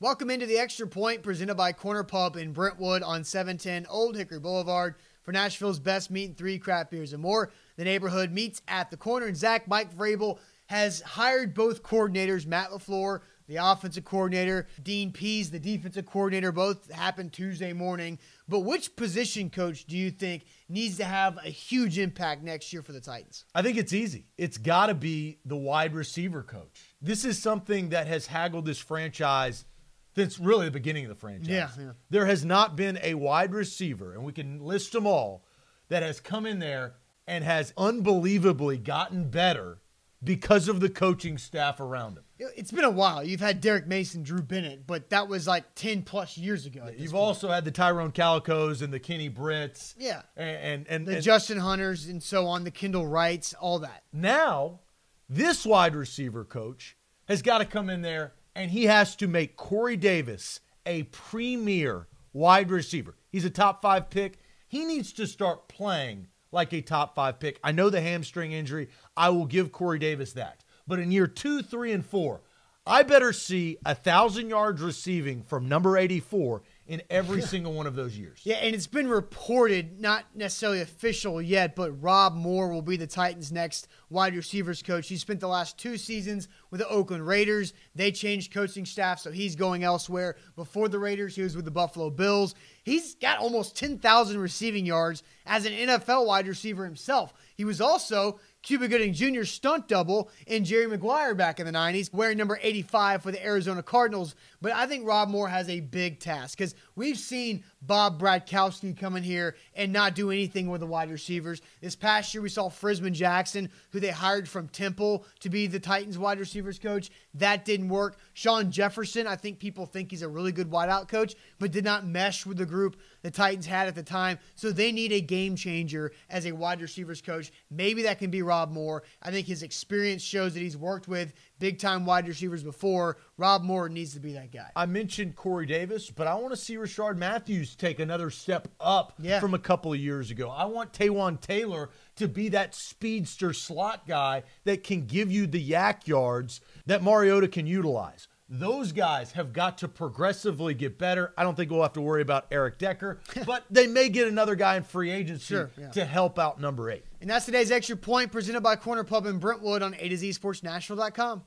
Welcome into the Extra Point presented by Corner Pub in Brentwood on 710 Old Hickory Boulevard for Nashville's best meat and 3 craft beers and more. The neighborhood meets at the corner, and Mike Vrabel has hired both coordinators, Matt LaFleur, the offensive coordinator, Dean Pease, the defensive coordinator. Both happened Tuesday morning. But which position coach do you think needs to have a huge impact next year for the Titans? I think it's easy. It's got to be the wide receiver coach. This is something that has haggled this franchise since really the beginning of the franchise. Yeah. There has not been a wide receiver, and we can list them all, that has come in there and has unbelievably gotten better because of the coaching staff around him. It's been a while. You've had Derek Mason, Drew Bennett, but that was like 10-plus years ago. You've also had the Tyrone Calicos and the Kenny Britts. Yeah. And the Justin Hunters and so on, the Kendall Wrights, all that. Now, this wide receiver coach has got to come in there, and he has to make Corey Davis a premier wide receiver. He's a top 5 pick. He needs to start playing like a top 5 pick. I know the hamstring injury. I will give Corey Davis that. But in year 2, 3, and 4, I better see 1,000 yards receiving from number 84 in every single one of those years. Yeah, and it's been reported, not necessarily official yet, but Rob Moore will be the Titans' next wide receivers coach. He spent the last 2 seasons with the Oakland Raiders. They changed coaching staff, so he's going elsewhere. Before the Raiders, he was with the Buffalo Bills. He's got almost 10,000 receiving yards as an NFL wide receiver himself. He was also Cuba Gooding Jr.'s stunt double in Jerry Maguire back in the 90s, wearing number 85 for the Arizona Cardinals. But I think Rob Moore has a big task because we've seen Bob Bradkowski come in here and not do anything with the wide receivers. This past year, we saw Frisman Jackson, who they hired from Temple to be the Titans wide receivers coach. That didn't work. Sean Jefferson, I think people think he's a really good wideout coach, but did not mesh with the group the Titans had at the time. So they need a game changer as a wide receivers coach. Maybe that can be Rob Moore. I think his experience shows that he's worked with big-time wide receivers before. Rob Moore needs to be that guy. I mentioned Corey Davis, but I want to see Rashard Matthews take another step up from a couple of years ago. I want Taywan Taylor to be that speedster slot guy that can give you the yak yards that Mariota can utilize. Those guys have got to progressively get better. I don't think we'll have to worry about Eric Decker, but they may get another guy in free agency to help out number 8. And that's today's Extra Point presented by Corner Pub in Brentwood on A to Z Sports Nashville.com.